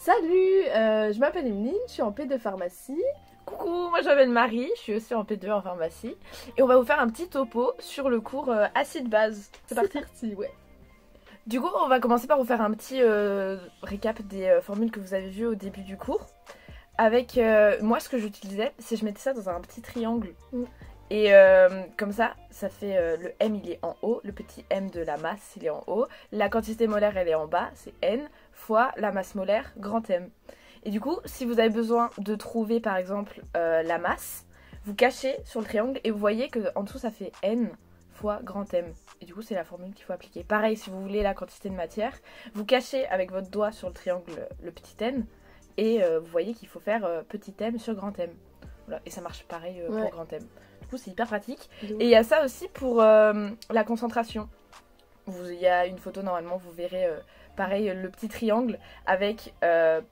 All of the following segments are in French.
Salut, je m'appelle Emeline, je suis en P2 pharmacie. Coucou, moi je m'appelle Marie, je suis aussi en P2 en pharmacie. Et on va vous faire un petit topo sur le cours acide-base. C'est parti, ouais. Du coup, on va commencer par vous faire un petit récap des formules que vous avez vues au début du cours. Avec moi, ce que j'utilisais, c'est je mettais ça dans un petit triangle. Et comme ça fait le M il est en haut, le petit m de la masse il est en haut, la quantité molaire elle est en bas, c'est N, fois la masse molaire, grand M. Et du coup, si vous avez besoin de trouver par exemple la masse, vous cachez sur le triangle et vous voyez qu'en dessous ça fait N fois grand M. Et du coup c'est la formule qu'il faut appliquer. Pareil, si vous voulez la quantité de matière, vous cachez avec votre doigt sur le triangle le petit N et vous voyez qu'il faut faire petit M sur grand M. Voilà. Et ça marche pareil pour grand M. Du coup c'est hyper pratique. Et il y a ça aussi pour la concentration. Il y a une photo normalement, vous verrez pareil le petit triangle avec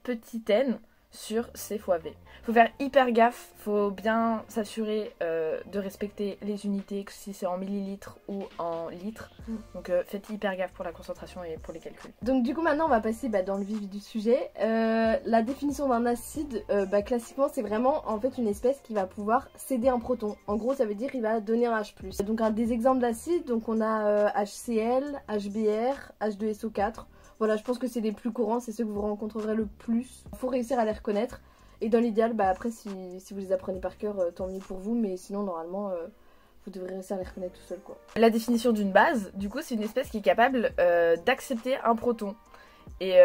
petit n sur C fois V. Faut faire hyper gaffe, faut bien s'assurer de respecter les unités, que si c'est en millilitres ou en litres. Donc faites hyper gaffe pour la concentration et pour les calculs. Donc du coup maintenant on va passer dans le vif du sujet. La définition d'un acide, classiquement c'est vraiment en fait une espèce qui va pouvoir céder un proton. En gros ça veut dire qu'il va donner un H+. Donc des exemples d'acides, donc on a HCl, HBr, H2SO4. Voilà, je pense que c'est les plus courants, c'est ceux que vous rencontrerez le plus. Il faut réussir à les reconnaître. Et dans l'idéal, après, si vous les apprenez par cœur, tant mieux pour vous. Mais sinon, normalement, vous devrez réussir à les reconnaître tout seul, quoi. La définition d'une base, du coup, c'est une espèce qui est capable d'accepter un proton. Et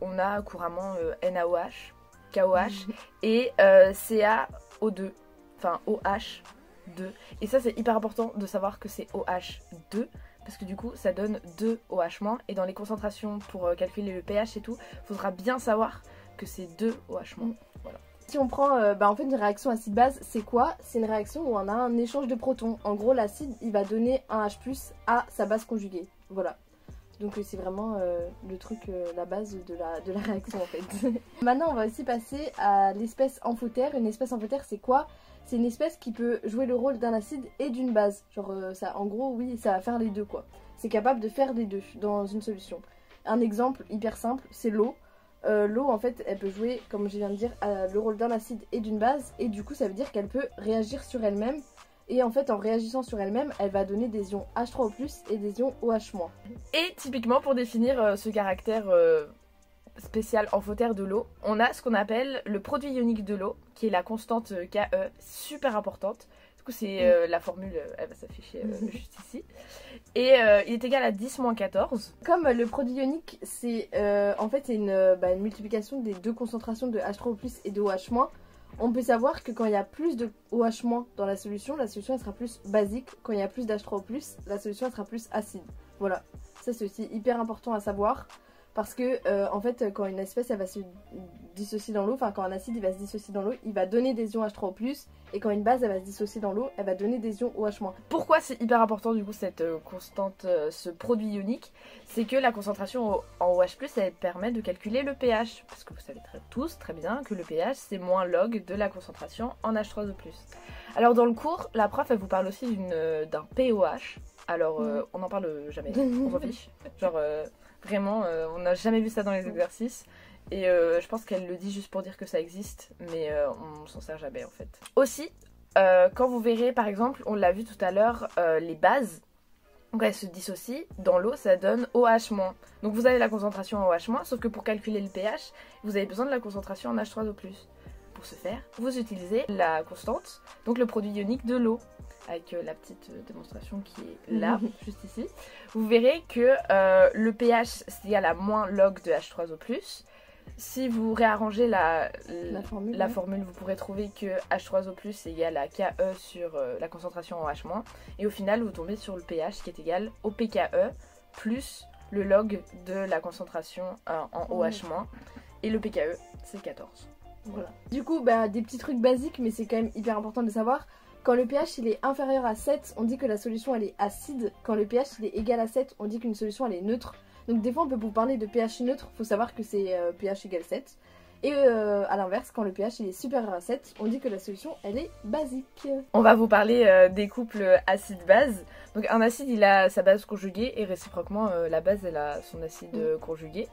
on a couramment NaOH, KOH et CaO2, enfin OH2. Et ça, c'est hyper important de savoir que c'est OH2. Parce que du coup ça donne 2 OH- et dans les concentrations pour calculer le pH et tout, il faudra bien savoir que c'est 2 OH-. Voilà. Si on prend en fait une réaction acide-base, c'est quoi? C'est une réaction où on a un échange de protons. En gros l'acide il va donner un H+ à sa base conjuguée. Voilà. Donc c'est vraiment le truc, la base de la réaction en fait. Maintenant on va aussi passer à l'espèce amphotère. Une espèce amphotère c'est quoi? C'est une espèce qui peut jouer le rôle d'un acide et d'une base. Genre ça, en gros oui ça va faire les deux quoi. C'est capable de faire les deux dans une solution. Un exemple hyper simple c'est l'eau. L'eau en fait elle peut jouer comme je viens de dire le rôle d'un acide et d'une base. Et du coup ça veut dire qu'elle peut réagir sur elle-même. Et en fait en réagissant sur elle-même elle va donner des ions H3O+, et des ions OH-. Et typiquement pour définir ce caractère spécial amphotère de l'eau, on a ce qu'on appelle le produit ionique de l'eau, qui est la constante Ke, super importante. Du coup c'est la formule, elle va s'afficher juste ici. Et il est égal à 10-14. Comme le produit ionique c'est en fait c'est une multiplication des deux concentrations de H3O+, et de OH-, on peut savoir que quand il y a plus de OH- dans la solution elle sera plus basique. Quand il y a plus d'H3O+, la solution elle sera plus acide. Voilà, ça c'est aussi hyper important à savoir. Parce que en fait quand une espèce elle va se dissocier dans l'eau, enfin quand un acide il va se dissocier dans l'eau, il va donner des ions H3O+, et quand une base elle va se dissocier dans l'eau, elle va donner des ions OH-. Pourquoi c'est hyper important du coup cette constante, ce produit ionique? C'est que la concentration en OH+, elle permet de calculer le pH. Parce que vous savez tous très bien que le pH c'est moins log de la concentration en H3O+. Alors dans le cours, la prof elle vous parle aussi d'un POH. Alors on n'en parle jamais, on s'en fiche. Genre vraiment, on n'a jamais vu ça dans les exercices. Et je pense qu'elle le dit juste pour dire que ça existe, mais on s'en sert jamais en fait. Aussi, quand vous verrez par exemple, on l'a vu tout à l'heure, les bases, donc elles se dissocient, dans l'eau ça donne OH-. Donc vous avez la concentration en OH-, sauf que pour calculer le pH, vous avez besoin de la concentration en H3O+. Pour ce faire, vous utilisez la constante, donc le produit ionique de l'eau. Avec la petite démonstration qui est là, juste ici. Vous verrez que le pH c'est égal à moins log de H3O+. Si vous réarrangez la formule, vous pourrez trouver que H3O+, est égal à Ke sur la concentration en H-. Et au final, vous tombez sur le pH qui est égal au pKe plus le log de la concentration en OH-. Et le pKe, c'est 14. Voilà. Du coup, des petits trucs basiques, mais c'est quand même hyper important de savoir. Quand le pH il est inférieur à 7, on dit que la solution elle est acide. Quand le pH il est égal à 7, on dit qu'une solution elle est neutre. Donc des fois on peut vous parler de pH neutre, faut savoir que c'est pH égale 7. Et à l'inverse, quand le pH il est supérieur à 7, on dit que la solution elle est basique. On va vous parler des couples acide-base. Donc un acide il a sa base conjuguée et réciproquement la base elle a son acide conjugué.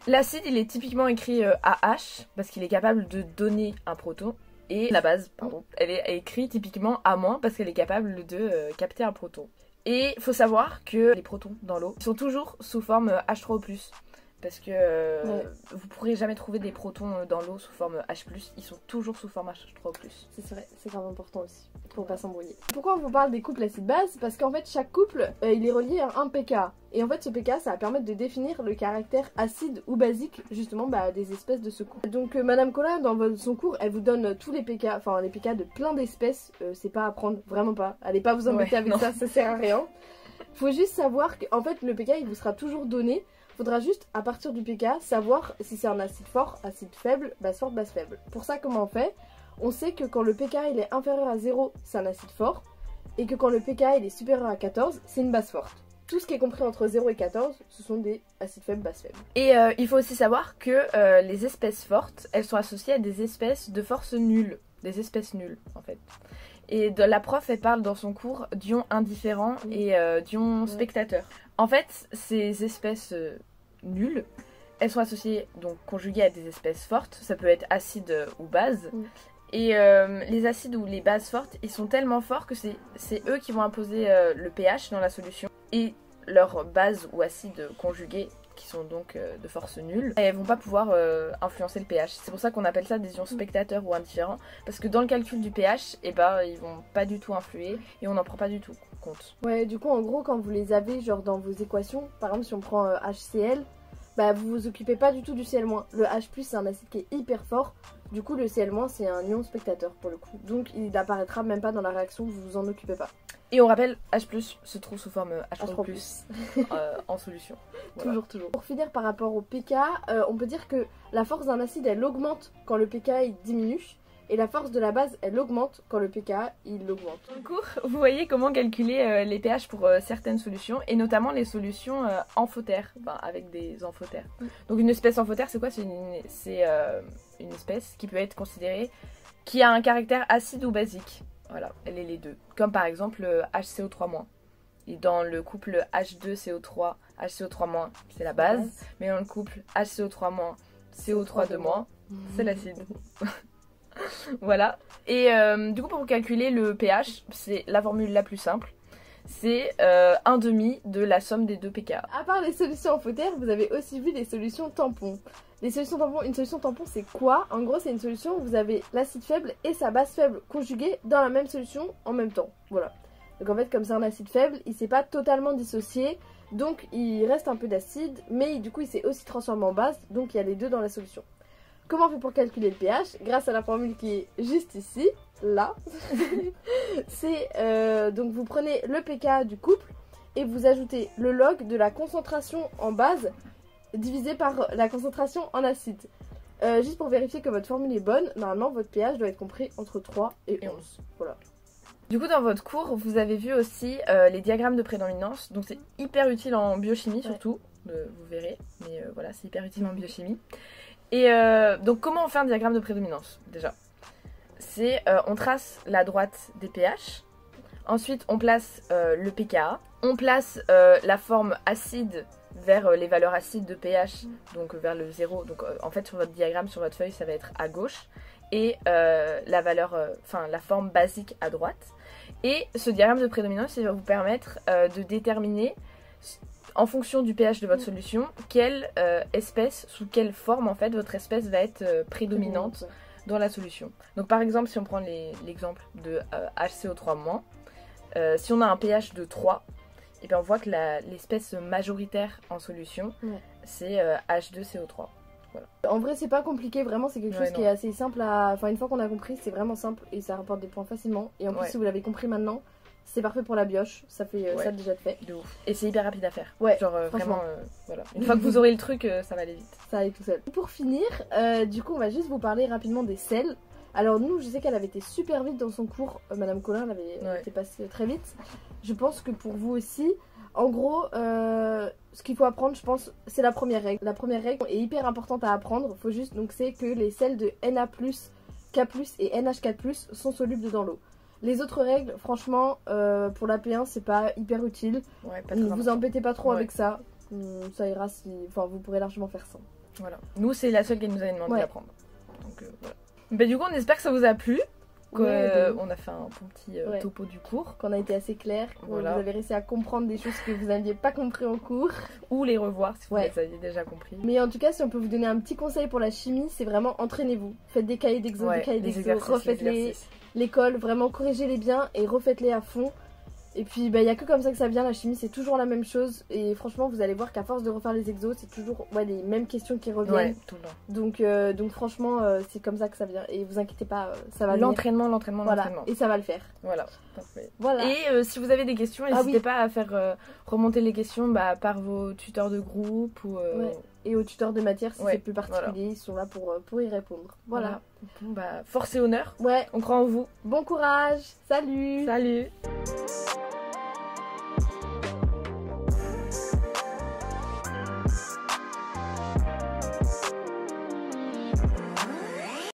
L'acide, il est typiquement écrit AH parce qu'il est capable de donner un proton. Et la base, pardon, elle est écrite typiquement A- parce qu'elle est capable de capter un proton. Et il faut savoir que les protons dans l'eau sont toujours sous forme H3O+. Parce que vous pourrez jamais trouver des protons dans l'eau sous forme H+, ils sont toujours sous forme H3O+. C'est vrai, c'est grave important aussi, pour pas s'embrouiller. Pourquoi on vous parle des couples acide-base? Parce qu'en fait chaque couple, il est relié à un pK. Et en fait ce pK, ça va permettre de définir le caractère acide ou basique, justement, des espèces de ce couple. Donc Madame Colin, dans son cours, elle vous donne tous les pK, enfin les pK de plein d'espèces, c'est pas à prendre, vraiment pas. Allez pas vous embêter avec ça sert à rien. Faut juste savoir qu'en fait le pK, il vous sera toujours donné. Faudra juste, à partir du pK, savoir si c'est un acide fort, acide faible, base forte, base faible. Pour ça, comment on fait? On sait que quand le pK il est inférieur à 0, c'est un acide fort. Et que quand le pK il est supérieur à 14, c'est une base forte. Tout ce qui est compris entre 0 et 14, ce sont des acides faibles, bases faibles. Et il faut aussi savoir que les espèces fortes, elles sont associées à des espèces de force nulle. Des espèces nulles, en fait. Et la prof, elle parle dans son cours d'ions indifférents et d'ions spectateurs. En fait, ces espèces nulles, elles sont associées, donc conjuguées à des espèces fortes, ça peut être acide ou base. Et les acides ou les bases fortes, ils sont tellement forts que c'est eux qui vont imposer le pH dans la solution. Et leurs bases ou acides conjugués, qui sont donc de force nulle, elles vont pas pouvoir influencer le pH. C'est pour ça qu'on appelle ça des ions spectateurs ou indifférents, parce que dans le calcul du pH, ils vont pas du tout influer et on n'en prend pas du tout compte. Ouais, du coup en gros quand vous les avez genre dans vos équations, par exemple si on prend HCl, vous vous occupez pas du tout du Cl-. Le H+, c'est un acide qui est hyper fort. Du coup, le Cl- c'est un ion spectateur pour le coup. Donc, il n'apparaîtra même pas dans la réaction, vous vous en occupez pas. Et on rappelle, H+, se trouve sous forme H3+, en solution. Voilà. Toujours. Pour finir, par rapport au pK, on peut dire que la force d'un acide, elle augmente quand le pK il diminue. Et la force de la base, elle augmente quand le pK, il augmente. Du coup, vous voyez comment calculer les pH pour certaines solutions, et notamment les solutions amphotères, avec des amphotères. Donc une espèce amphotère, c'est quoi? C'est une espèce qui peut être considérée, qui a un caractère acide ou basique. Voilà, elle est les deux. Comme par exemple HCO3-. Et dans le couple H2CO3, HCO3-, c'est la base, mais dans le couple HCO3-, CO3-, c'est l'acide. Voilà. Et du coup, pour calculer le pH, c'est la formule la plus simple. C'est 1/2 de la somme des deux pK. À part les solutions amphotères, vous avez aussi vu les solutions tampons. Les solutions tampons, une solution tampon, c'est quoi? En gros, c'est une solution où vous avez l'acide faible et sa base faible conjuguées dans la même solution en même temps. Voilà. Donc en fait, comme c'est un acide faible, il s'est pas totalement dissocié. Donc il reste un peu d'acide, mais du coup, il s'est aussi transformé en base. Donc il y a les deux dans la solution. Comment on fait pour calculer le pH? Grâce à la formule qui est juste ici, là. C'est donc vous prenez le pK du couple et vous ajoutez le log de la concentration en base divisé par la concentration en acide. Juste pour vérifier que votre formule est bonne, normalement votre pH doit être compris entre 3 et 11. Voilà. Du coup, dans votre cours, vous avez vu aussi les diagrammes de prédominance. Donc c'est hyper utile en biochimie surtout, vous verrez. Mais voilà, c'est hyper utile en biochimie. Et donc comment on fait un diagramme de prédominance déjà? C'est on trace la droite des pH, ensuite on place le pKa, on place la forme acide vers les valeurs acides de pH, donc vers le 0, donc en fait sur votre diagramme, sur votre feuille ça va être à gauche, et la valeur, la forme basique à droite. Et ce diagramme de prédominance, il va vous permettre de déterminer, en fonction du pH de votre solution, quelle espèce, sous quelle forme en fait votre espèce va être prédominante dans la solution. Donc par exemple, si on prend l'exemple de HCO3-, si on a un pH de 3, et bien on voit que l'espèce majoritaire en solution, c'est H2CO3. Voilà. En vrai, c'est pas compliqué, vraiment, c'est quelque chose qui est assez simple à... Enfin, une fois qu'on a compris, c'est vraiment simple et ça rapporte des points facilement. Et en plus, si vous l'avez compris maintenant, c'est parfait pour la bioche, ça fait ça déjà de fait. De ouf. Et c'est hyper rapide à faire. Genre vraiment, voilà. Une fois que vous aurez le truc, ça va aller vite. Ça va aller tout seul. Pour finir, du coup, on va juste vous parler rapidement des sels. Alors nous, je sais qu'elle avait été super vite dans son cours, Madame Colin, elle avait été passée très vite. Je pense que pour vous aussi, en gros, ce qu'il faut apprendre, je pense, c'est la première règle. La première règle est hyper importante à apprendre. Faut juste, donc c'est que les sels de Na+, K+, et NH4+, sont solubles dans l'eau. Les autres règles, franchement, pour la P1, c'est pas hyper utile. Ne vous embêtez pas trop avec ça. Ça ira si... Enfin, vous pourrez largement faire ça. Voilà. Nous, c'est la seule qui nous avait demandé Ouais. d'apprendre. Donc voilà. Bah, du coup, on espère que ça vous a plu. Ouais, On a fait un bon petit Ouais. topo du cours. Qu'on a été assez clair, que Voilà. vous avez réussi à comprendre des choses que vous n'aviez pas compris en cours. Ou les revoir si vous Ouais. les aviez déjà compris. Mais en tout cas, si on peut vous donner un petit conseil pour la chimie, c'est vraiment entraînez-vous. Faites des cahiers d'exo, des cahiers les d'exo, exercices, refaites-les. l'exercice. L'école, vraiment corrigez-les bien et refaites-les à fond. Et puis, il y a que comme ça que ça vient, la chimie, c'est toujours la même chose. Et franchement, vous allez voir qu'à force de refaire les exos, c'est toujours les mêmes questions qui reviennent. Ouais, tout le temps. Donc franchement, c'est comme ça que ça vient. Et vous inquiétez pas, ça va venir. L'entraînement. Voilà, et ça va le faire. Voilà, parfait. Voilà. Et si vous avez des questions, Ah n'hésitez oui. pas à faire remonter les questions par vos tuteurs de groupe ou Ouais. Et aux tuteurs de matière, si Ouais, c'est plus particulier, voilà. ils sont là pour y répondre. Voilà. Bon, bah, force et honneur. Ouais, On croit en vous. bon courage. Salut. Salut.